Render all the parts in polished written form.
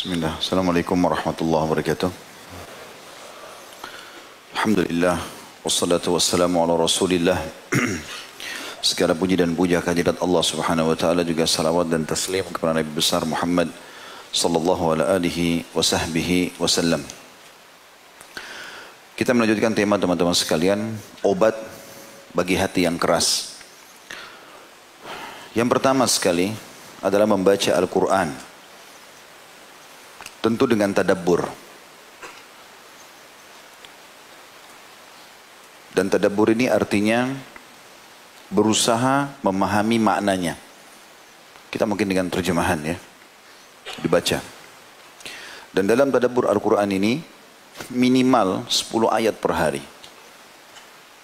Bismillah. Assalamualaikum warahmatullahi wabarakatuh. Alhamdulillah. Wassalatu wassalamu ala rasulillah. Segala puji dan puja kehadirat Allah subhanahu wa ta'ala, juga salawat dan taslim kepada Nabi besar Muhammad sallallahu ala alihi wa sahbihi wasallam. Kita melanjutkan tema teman-teman sekalian, obat bagi hati yang keras. Yang pertama sekali adalah membaca Al-Quran. Tentu dengan tadabbur. Dan tadabbur ini artinya berusaha memahami maknanya. Kita mungkin dengan terjemahan ya, dibaca. Dan dalam tadabbur Al-Quran ini minimal 10 ayat per hari.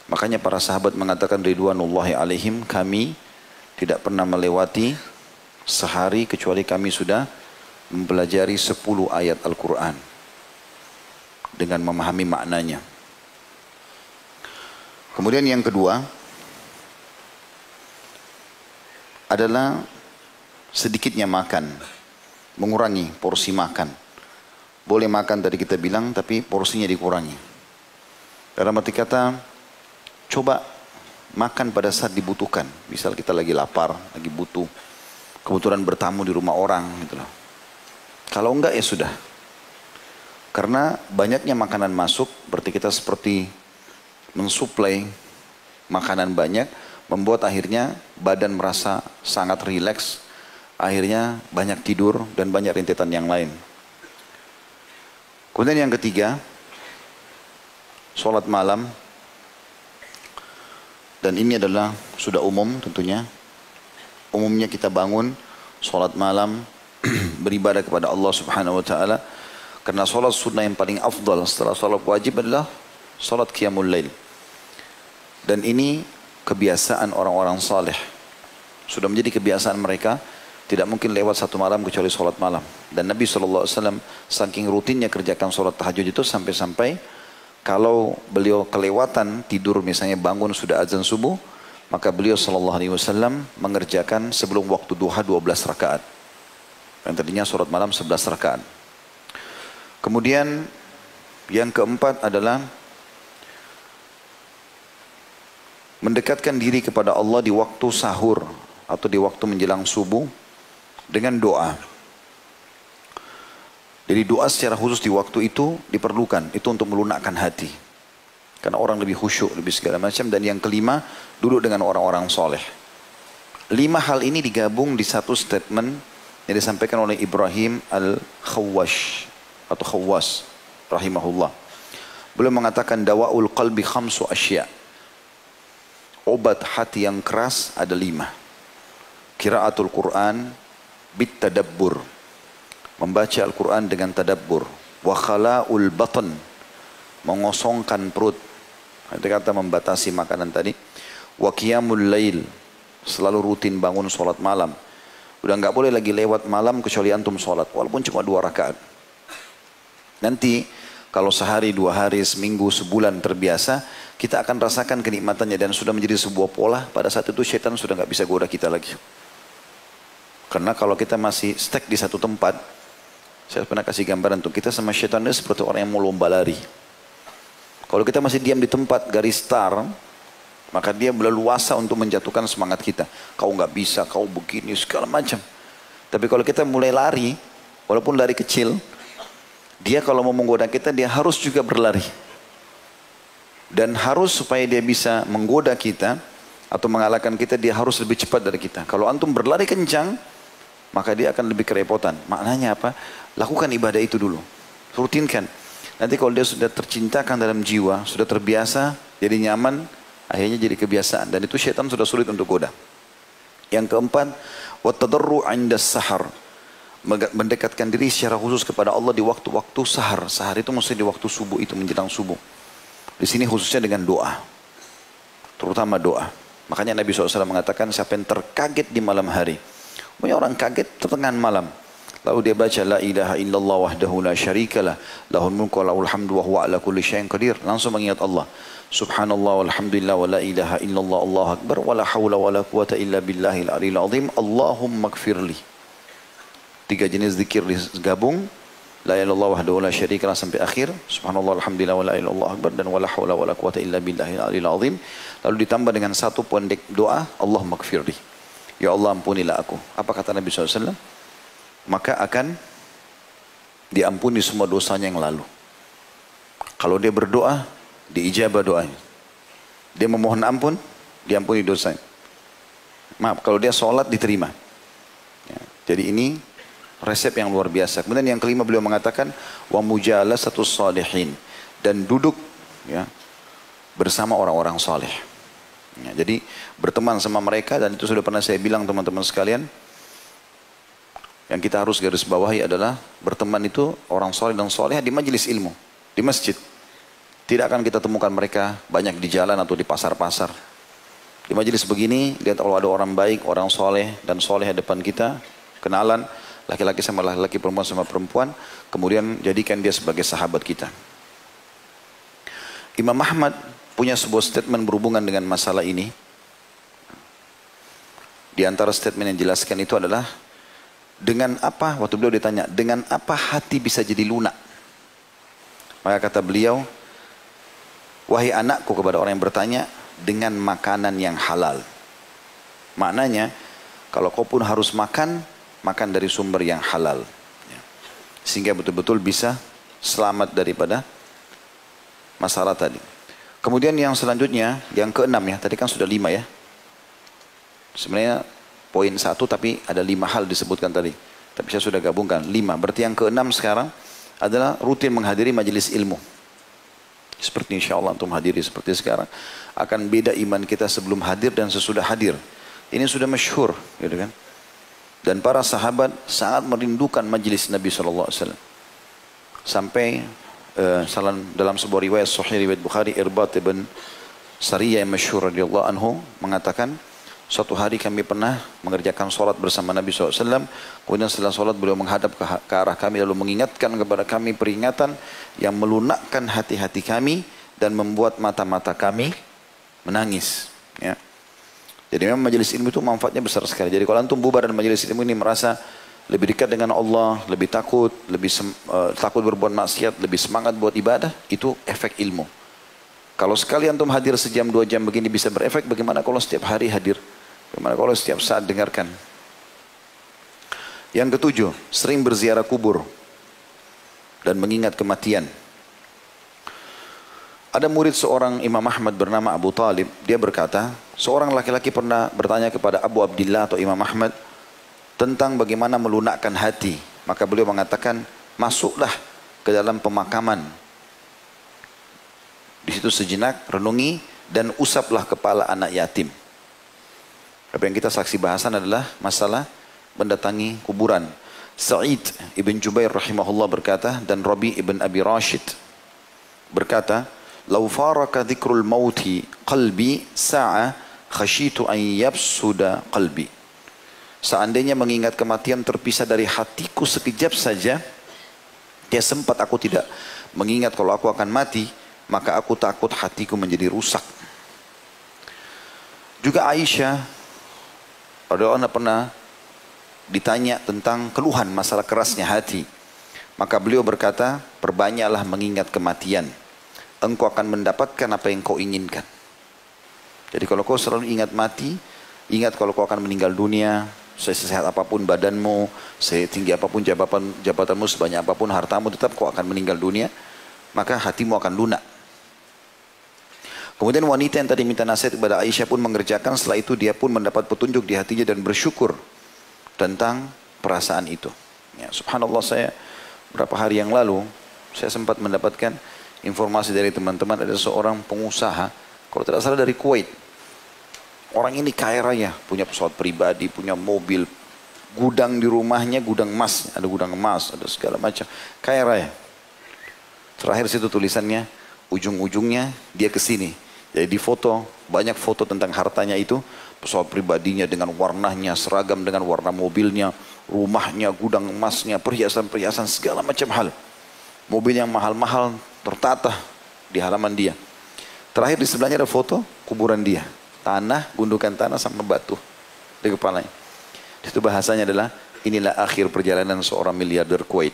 Makanya para sahabat mengatakan ridwanullahi alaihim, kami tidak pernah melewati sehari kecuali kami sudah mempelajari 10 ayat Al-Quran dengan memahami maknanya. Kemudian yang kedua adalah sedikitnya makan, mengurangi porsi makan. Boleh makan tadi kita bilang, tapi porsinya dikurangi. Dalam arti kata, coba makan pada saat dibutuhkan. Misal kita lagi lapar, lagi butuh, kebetulan bertamu di rumah orang gitu loh. Kalau enggak ya sudah. Karena banyaknya makanan masuk, berarti kita seperti mensuplai makanan banyak, membuat akhirnya badan merasa sangat rileks, akhirnya banyak tidur dan banyak rentetan yang lain. Kemudian yang ketiga, sholat malam. Dan ini adalah sudah umum tentunya. Umumnya kita bangun, sholat malam, beribadah kepada Allah subhanahu wa ta'ala. Karena sholat sunnah yang paling afdal setelah sholat wajib adalah sholat qiyamul lail. Dan ini kebiasaan orang-orang saleh. Sudah menjadi kebiasaan mereka, tidak mungkin lewat satu malam kecuali sholat malam. Dan Nabi SAW saking rutinnya kerjakan sholat tahajud itu sampai-sampai kalau beliau kelewatan tidur, misalnya bangun sudah azan subuh, maka beliau SAW mengerjakan sebelum waktu duha 12 rakaat. Yang tadinya sholat malam 11 rakaat. Kemudian yang keempat adalah mendekatkan diri kepada Allah di waktu sahur atau di waktu menjelang subuh dengan doa. Jadi doa secara khusus di waktu itu diperlukan. Itu untuk melunakkan hati. Karena orang lebih khusyuk, lebih segala macam. Dan yang kelima, duduk dengan orang-orang soleh. 5 hal ini digabung di satu statement yang disampaikan oleh Ibrahim Al-Khawwash atau Khawwas rahimahullah. Beliau mengatakan dawa'ul qalbi khamsu asya'. Obat hati yang keras ada 5. Qiraatul Quran bit tadabbur. Membaca Al-Quran dengan tadabbur. Wa khala'ul batan. Mengosongkan perut. Itu kata membatasi makanan tadi. Wa qiyamul lail. Selalu rutin bangun sholat malam. Udah nggak boleh lagi lewat malam kecuali antum sholat. Walaupun cuma 2 rakaat. Nanti kalau sehari, 2 hari, seminggu, sebulan terbiasa, kita akan rasakan kenikmatannya dan sudah menjadi sebuah pola. Pada saat itu syaitan sudah nggak bisa goda kita lagi. Karena kalau kita masih stuck di satu tempat, saya pernah kasih gambaran tuh, kita sama syaitan itu seperti orang yang mau lomba lari. Kalau kita masih diam di tempat garis start, maka dia berleluasa untuk menjatuhkan semangat kita. Kau nggak bisa, kau begini, segala macam. Tapi kalau kita mulai lari, walaupun lari kecil, dia kalau mau menggoda kita, dia harus juga berlari. Dan harus supaya dia bisa menggoda kita atau mengalahkan kita, dia harus lebih cepat dari kita. Kalau antum berlari kencang, maka dia akan lebih kerepotan. Maknanya apa? Lakukan ibadah itu dulu. Rutinkan. Nanti kalau dia sudah tercintakan dalam jiwa, sudah terbiasa, jadi nyaman, akhirnya jadi kebiasaan. Dan itu syaitan sudah sulit untuk goda. Yang keempat, wattadarru 'inda sahar. Mendekatkan diri secara khusus kepada Allah di waktu-waktu sahar. Sahar itu maksudnya di waktu subuh itu, menjelang subuh. Di sini khususnya dengan doa. Terutama doa. Makanya Nabi SAW mengatakan siapa yang terkaget di malam hari. Banyak orang kaget pertengahan malam. Lalu dia baca la ilaha illallah wahdahu la syarikalah lahul mulku wa lahul hamdu wa huwa ala kulli syai'in qadir. Langsung mengingat Allah. Subhanallah walhamdulillah wa la ilaha illallah Allahu akbar wa la hawla wa la quwata illa billahil aliyil azim. Allahumma gfirli. 3 jenis zikir digabung. La ilaha illallah wahdahu la syarika lah sampai akhir. Subhanallah alhamdulillah wa la ilaha illallah akbar dan wala haula wala quwata illa billahil aliyil azim. Lalu ditambah dengan satu pendek doa, Allahumma gfirli. Ya Allah ampunilah aku. Apa kata Nabi SAW? Maka akan diampuni semua dosanya yang lalu. Kalau dia berdoa, diijabah doanya. Dia memohon ampun, diampuni dosanya. Maaf, kalau dia sholat diterima. Ya, jadi ini resep yang luar biasa. Kemudian yang kelima beliau mengatakan wa mujalasatus shalihin, dan duduk ya bersama orang-orang saleh. Ya, jadi berteman sama mereka, dan itu sudah pernah saya bilang teman-teman sekalian. Yang kita harus garis bawahi adalah berteman itu orang saleh dan salehah di majelis ilmu, di masjid. Tidak akan kita temukan mereka banyak di jalan atau di pasar-pasar. Di majelis begini, lihat kalau ada orang baik, orang soleh dan soleh di depan kita, kenalan, laki-laki sama laki-laki, perempuan sama perempuan, kemudian jadikan dia sebagai sahabat kita. Imam Ahmad punya sebuah statement berhubungan dengan masalah ini. Di antara statement yang dijelaskan itu adalah, dengan apa, waktu beliau ditanya, dengan apa hati bisa jadi lunak? Maka kata beliau, wahai anakku, kepada orang yang bertanya, dengan makanan yang halal. Maknanya, kalau kau pun harus makan, makan dari sumber yang halal. Sehingga betul-betul bisa selamat daripada masalah tadi. Kemudian yang selanjutnya, yang keenam ya, tadi kan sudah 5 ya. Sebenarnya poin 1 tapi ada 5 hal disebutkan tadi. Tapi saya sudah gabungkan 5. Berarti yang keenam sekarang adalah rutin menghadiri majelis ilmu. Seperti insya Allah antum hadiri seperti sekarang. Akan beda iman kita sebelum hadir dan sesudah hadir. Ini sudah masyhur, gitu kan. Dan para sahabat sangat merindukan majelis Nabi SAW. Sampai dalam sebuah riwayat sahih riwayat Bukhari, Irbad ibn Sariyah yang masyhur radhiyallahu anhu mengatakan, suatu hari kami pernah mengerjakan sholat bersama Nabi SAW. Kemudian setelah sholat beliau menghadap ke arah kami lalu mengingatkan kepada kami peringatan yang melunakkan hati-hati kami dan membuat mata-mata kami menangis. Ya. Jadi memang majelis ilmu itu manfaatnya besar sekali. Jadi kalau antum bubar dan majelis ilmu ini merasa lebih dekat dengan Allah, lebih takut, takut berbuat maksiat, lebih semangat buat ibadah, itu efek ilmu. Kalau sekali antum hadir sejam 2 jam begini bisa berefek, bagaimana kalau setiap hari hadir? Bagaimana kalau setiap saat dengarkan? Yang ketujuh, sering berziarah kubur dan mengingat kematian. Ada murid seorang Imam Ahmad bernama Abu Talib. Dia berkata, seorang laki-laki pernah bertanya kepada Abu Abdillah atau Imam Ahmad tentang bagaimana melunakkan hati. Maka beliau mengatakan, masuklah ke dalam pemakaman. Di situ sejenak renungi dan usaplah kepala anak yatim. Apa yang kita saksi bahasan adalah masalah mendatangi kuburan. Sa'id ibn Jubair rahimahullah berkata, dan Rabi ibn Abi Rashid berkata, "Lau faraka dzikrul mauti qalbi sa'a khasyitu an yabsuda qalbi." Seandainya mengingat kematian terpisah dari hatiku sekejap saja, dia sempat aku tidak mengingat kalau aku akan mati, maka aku takut hatiku menjadi rusak. Juga Aisyah radhiyallahu anha pernah ditanya tentang keluhan masalah kerasnya hati. Maka beliau berkata, perbanyaklah mengingat kematian. Engkau akan mendapatkan apa yang kau inginkan. Jadi kalau kau selalu ingat mati, ingat kalau kau akan meninggal dunia, sesehat apapun badanmu, setinggi apapun jabatanmu, sebanyak apapun hartamu, tetap kau akan meninggal dunia, maka hatimu akan lunak. Kemudian wanita yang tadi minta nasihat kepada Aisyah pun mengerjakan. Setelah itu dia pun mendapat petunjuk di hatinya dan bersyukur tentang perasaan itu. Ya, subhanallah, saya beberapa hari yang lalu saya sempat mendapatkan informasi dari teman-teman, ada seorang pengusaha, kalau tidak salah dari Kuwait. Orang ini kaya raya, punya pesawat pribadi, punya mobil, gudang di rumahnya, gudang emas, ada gudang emas, ada segala macam, kaya raya. Terakhir situ tulisannya, ujung-ujungnya dia ke sini. Jadi di foto, banyak foto tentang hartanya itu, pesawat pribadinya dengan warnanya, seragam dengan warna mobilnya, rumahnya, gudang emasnya, perhiasan-perhiasan, segala macam hal. Mobil yang mahal-mahal tertata di halaman dia. Terakhir di sebelahnya ada foto kuburan dia. Tanah, gundukan tanah sama batu di kepalanya. Itu bahasanya adalah, inilah akhir perjalanan seorang miliarder Kuwait.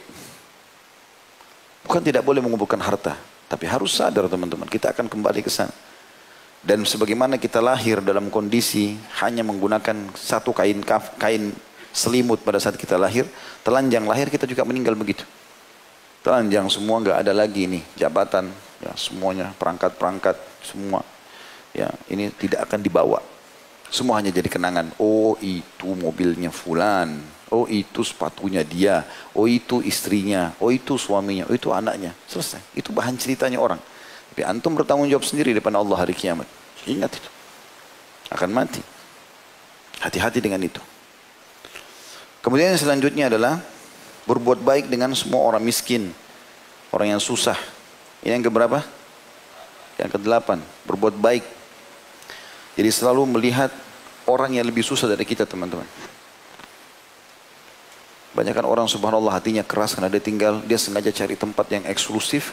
Bukan tidak boleh mengumpulkan harta, tapi harus sadar teman-teman, kita akan kembali ke sana. Dan sebagaimana kita lahir dalam kondisi hanya menggunakan satu kain selimut pada saat kita lahir, telanjang lahir kita juga meninggal begitu. Telanjang semua, nggak ada lagi nih jabatan, ya semuanya perangkat-perangkat semua, ya ini tidak akan dibawa. Semua hanya jadi kenangan. Oh itu mobilnya fulan, oh itu sepatunya dia, oh itu istrinya, oh itu suaminya, oh itu anaknya. Selesai. Itu bahan ceritanya orang. Tapi antum bertanggung jawab sendiri di depan Allah hari kiamat. Ingat itu. Akan mati. Hati-hati dengan itu. Kemudian yang selanjutnya adalah berbuat baik dengan semua orang miskin, orang yang susah. Ini yang keberapa? Yang ke-8. Berbuat baik. Jadi selalu melihat orang yang lebih susah dari kita teman-teman. Banyakkan orang subhanallah hatinya keras karena dia sengaja cari tempat yang eksklusif.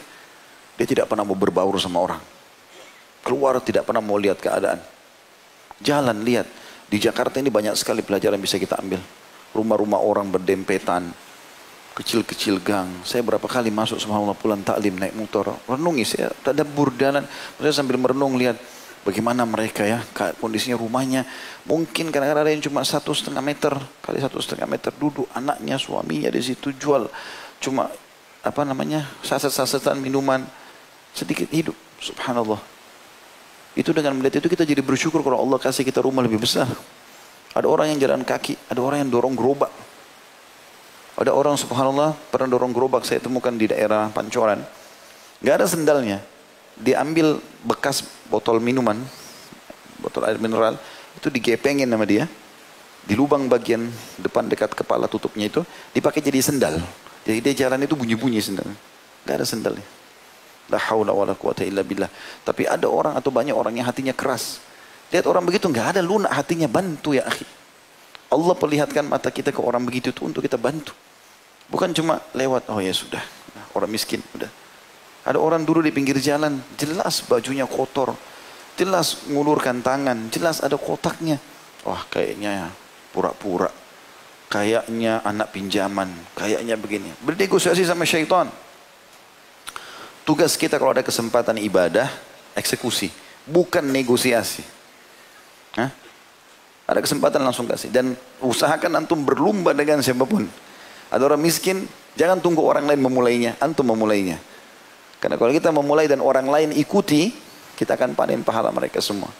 Dia tidak pernah mau berbaur sama orang. Keluar tidak pernah mau lihat keadaan. Jalan lihat. Di Jakarta ini banyak sekali pelajaran bisa kita ambil. Rumah-rumah orang berdempetan. Kecil-kecil gang. Saya berapa kali masuk subhanallah pulang taklim naik motor. Renungi saya tadabbur jalan. Saya sambil merenung lihat. Bagaimana mereka ya, kondisinya rumahnya. Mungkin kadang-kadang ada yang cuma 1,5 meter kali 1,5 meter duduk. Anaknya, suaminya di situ jual. Cuma saset-sasetan minuman. Sedikit hidup. Subhanallah. Itu dengan melihat itu kita jadi bersyukur kalau Allah kasih kita rumah lebih besar. Ada orang yang jalan kaki. Ada orang yang dorong gerobak. Ada orang subhanallah pernah dorong gerobak. Saya temukan di daerah Pancoran. Gak ada sendalnya. Dia ambil bekas botol minuman, botol air mineral, itu digepengin sama dia, di lubang bagian depan dekat kepala tutupnya itu, dipakai jadi sendal. Jadi dia jalan itu bunyi-bunyi sendal. Gak ada sendalnya. La haula wala quwata illa billah. Tapi ada orang atau banyak orang yang hatinya keras. Lihat orang begitu gak ada lunak hatinya, bantu ya akhi. Allah perlihatkan mata kita ke orang begitu itu untuk kita bantu. Bukan cuma lewat, oh ya sudah, orang miskin, udah. Ada orang dulu di pinggir jalan, jelas bajunya kotor, jelas ngulurkan tangan, jelas ada kotaknya. Wah kayaknya pura-pura, kayaknya anak pinjaman, kayaknya begini. Bernegosiasi sama syaitan. Tugas kita kalau ada kesempatan ibadah, eksekusi, bukan negosiasi. Hah? Ada kesempatan langsung kasih. Dan usahakan antum berlumba dengan siapapun. Ada orang miskin, jangan tunggu orang lain memulainya, antum memulainya. Karena kalau kita memulai dan orang lain ikuti, kita akan panen pahala mereka semua.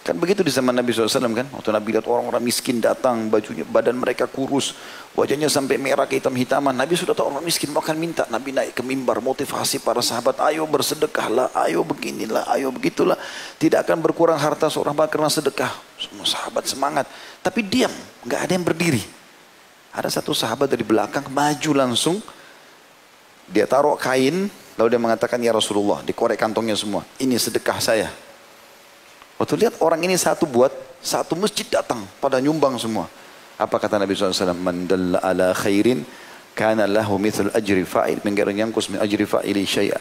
Kan begitu di zaman Nabi SAW kan. Waktu Nabi lihat orang-orang miskin datang, bajunya, badan mereka kurus, wajahnya sampai merah kehitam-hitaman. Nabi sudah tahu orang miskin makan minta. Nabi naik ke mimbar motivasi para sahabat. Ayo bersedekahlah, ayo beginilah, ayo begitulah. Tidak akan berkurang harta seorang karena sedekah. Semua sahabat semangat. Tapi diam, nggak ada yang berdiri. Ada satu sahabat dari belakang maju langsung. Dia taruh kain. Lalu dia mengatakan, ya Rasulullah, dikorek kantongnya semua. Ini sedekah saya. Waktu lihat orang ini satu masjid datang pada nyumbang semua. Apa kata Nabi SAW? Man dalla ala khairin kana lahu mithul ajri fa'il min ghairi yanqus min ajri fa'ili syai'a.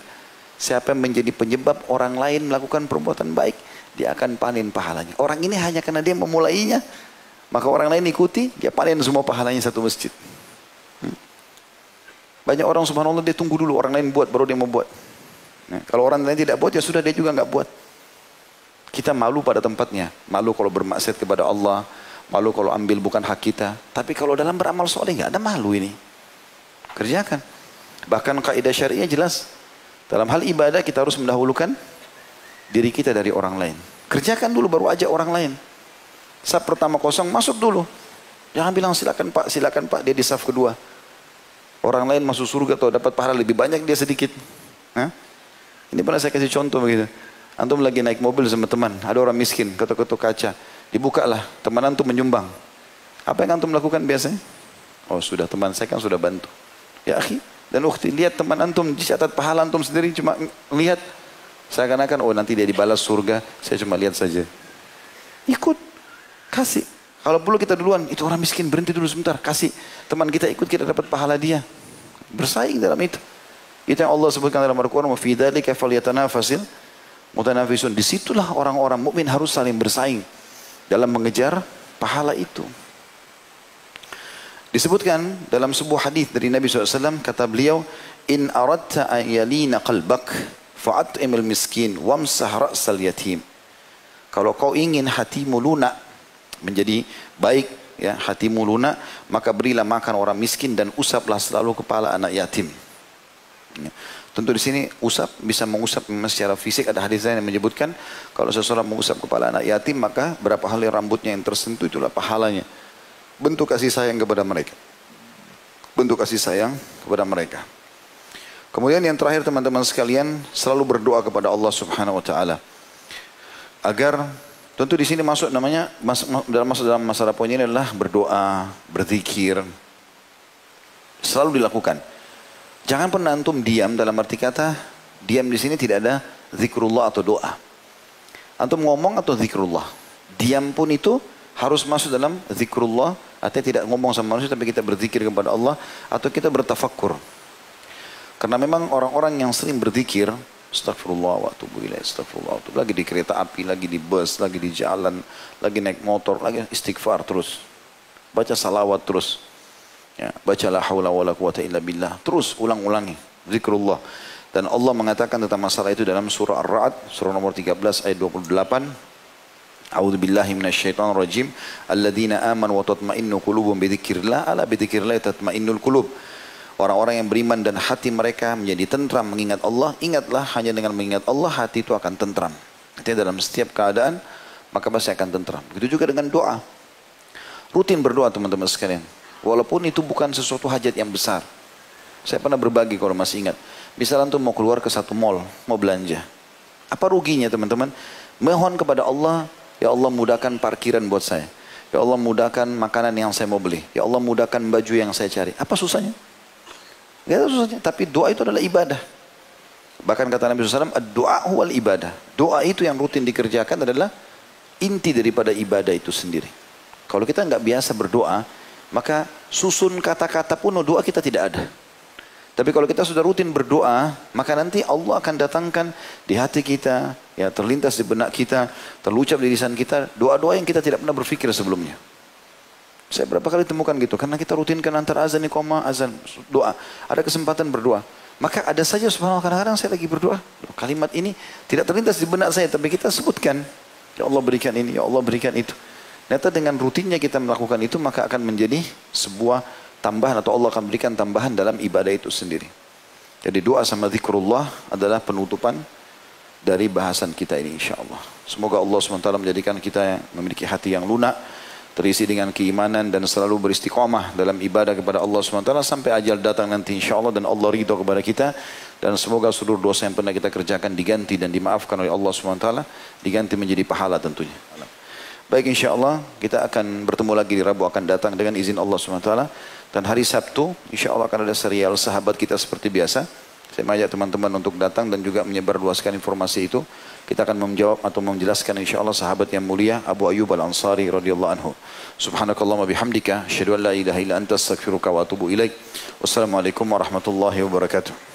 Siapa yang menjadi penyebab orang lain melakukan perbuatan baik, dia akan panen pahalanya. Orang ini hanya karena dia memulainya, maka orang lain ikuti, dia panen semua pahalanya satu masjid. Banyak orang subhanallah dia tunggu dulu orang lain buat baru dia mau buat. Nah, kalau orang lain tidak buat ya sudah dia juga nggak buat. Kita malu pada tempatnya, malu kalau bermaksiat kepada Allah, malu kalau ambil bukan hak kita. Tapi kalau dalam beramal soleh nggak ada malu ini. Kerjakan. Bahkan kaidah syariah jelas. Dalam hal ibadah kita harus mendahulukan diri kita dari orang lain. Kerjakan dulu baru ajak orang lain. Saf pertama kosong masuk dulu. Jangan bilang silakan Pak, dia di saf kedua. Orang lain masuk surga atau dapat pahala lebih banyak, dia sedikit. Hah? Ini pernah saya kasih contoh begitu. Antum lagi naik mobil sama teman, ada orang miskin, ketuk-ketuk kaca. Dibukalah, teman antum menyumbang. Apa yang antum lakukan biasanya? Oh sudah, teman saya kan sudah bantu. Ya akhi, dan ukhti, lihat teman antum, dicatat pahala antum sendiri, cuma lihat. Seakan-akan, oh nanti dia dibalas surga, saya cuma lihat saja. Ikut, kasih. Kalau perlu kita duluan, itu orang miskin, berhenti dulu sebentar, kasih. Teman kita ikut, kita dapat pahala dia. Bersaing dalam itu. Itu yang Allah sebutkan dalam Al-Quran, wa fi dzalika falyatanafasil mutanafisun. Disitulah orang-orang mukmin harus saling bersaing dalam mengejar pahala itu. Disebutkan dalam sebuah hadis dari Nabi SAW, kata beliau, in aradta an yalina qalbak fa'at'imil miskin wamsah ra'sal yatim. Kalau kau ingin hatimu lunak, menjadi baik, ya, hatimu lunak, maka berilah makan orang miskin dan usaplah selalu kepala anak yatim. Ya. Tentu di sini usap bisa mengusap secara fisik. Ada hadis lain yang menyebutkan kalau seseorang mengusap kepala anak yatim, maka berapa helai rambutnya yang tersentuh itulah pahalanya. Bentuk kasih sayang kepada mereka. Bentuk kasih sayang kepada mereka. Kemudian yang terakhir teman-teman sekalian, selalu berdoa kepada Allah Subhanahu wa taala. Agar tentu di sini masuk namanya dalam masalah poin ini adalah berdoa, berzikir. Selalu dilakukan. Jangan pernah antum diam, dalam arti kata diam di sini tidak ada zikrullah atau doa. Antum ngomong atau zikrullah. Diam pun itu harus masuk dalam zikrullah, artinya tidak ngomong sama manusia tapi kita berzikir kepada Allah atau kita bertafakkur. Karena memang orang-orang yang sering berzikir, astagfirullah wa atubu ilaih, astagfirullah wa atubu, lagi di kereta api, lagi di bus, lagi di jalan, lagi naik motor, lagi istighfar terus. Baca salawat terus. Ya, baca la haula wala quwata illa billah. Terus ulang-ulangi zikrullah. Dan Allah mengatakan tentang masalah itu dalam surah Ar-Ra'd, surah nomor 13 ayat 28. A'udzu billahi minasyaitonir rajim. Alladzina amanu wa tatma'innu qulubuhum bidzikrillah, ala bidzikrillah tatma'innul qulub. Orang-orang yang beriman dan hati mereka menjadi tentram mengingat Allah. Ingatlah, hanya dengan mengingat Allah hati itu akan tentram. Artinya dalam setiap keadaan maka pasti akan tentram. Begitu juga dengan doa. Rutin berdoa teman-teman sekalian. Walaupun itu bukan sesuatu hajat yang besar. Saya pernah berbagi kalau masih ingat. Misalnya antum mau keluar ke satu mall, mau belanja. Apa ruginya teman-teman? Mohon kepada Allah, ya Allah mudahkan parkiran buat saya. Ya Allah mudahkan makanan yang saya mau beli. Ya Allah mudahkan baju yang saya cari. Apa susahnya? Gak ada susahnya. Tapi doa itu adalah ibadah. Bahkan kata Nabi SAW, doa huwal ibadah. Doa itu yang rutin dikerjakan adalah inti daripada ibadah itu sendiri. Kalau kita nggak biasa berdoa, maka susun kata-kata pun doa kita tidak ada. Tapi kalau kita sudah rutin berdoa, maka nanti Allah akan datangkan di hati kita, ya terlintas di benak kita, terlucap di lisan kita, doa-doa yang kita tidak pernah berpikir sebelumnya. Saya berapa kali temukan gitu, karena kita rutinkan antara azan, iqamah, azan, doa. Ada kesempatan berdoa. Maka ada saja subhanallah kadang-kadang saya lagi berdoa, kalimat ini tidak terlintas di benak saya, tapi kita sebutkan, ya Allah berikan ini, ya Allah berikan itu. Ternyata dengan rutinnya kita melakukan itu maka akan menjadi sebuah tambahan atau Allah akan berikan tambahan dalam ibadah itu sendiri. Jadi doa sama zikrullah adalah penutupan dari bahasan kita ini insyaAllah. Semoga Allah SWT menjadikan kita yang memiliki hati yang lunak, terisi dengan keimanan dan selalu beristiqamah dalam ibadah kepada Allah SWT sampai ajal datang nanti insyaAllah dan Allah ridho kepada kita. Dan semoga seluruh dosa yang pernah kita kerjakan diganti dan dimaafkan oleh Allah SWT, diganti menjadi pahala tentunya. Baik insyaAllah kita akan bertemu lagi di Rabu akan datang dengan izin Allah SWT. Dan hari Sabtu insyaAllah akan ada serial sahabat kita seperti biasa. Saya mengajak teman-teman untuk datang dan juga menyebarluaskan informasi itu. Kita akan menjawab atau menjelaskan insyaAllah sahabat yang mulia Abu Ayyub Al-Ansari radhiyallahu anhu. Subhanakallahumma bihamdika asyhadu an la ilaha illa anta astaghfiruka wa atubu ilaik. Wassalamualaikum warahmatullahi wabarakatuh.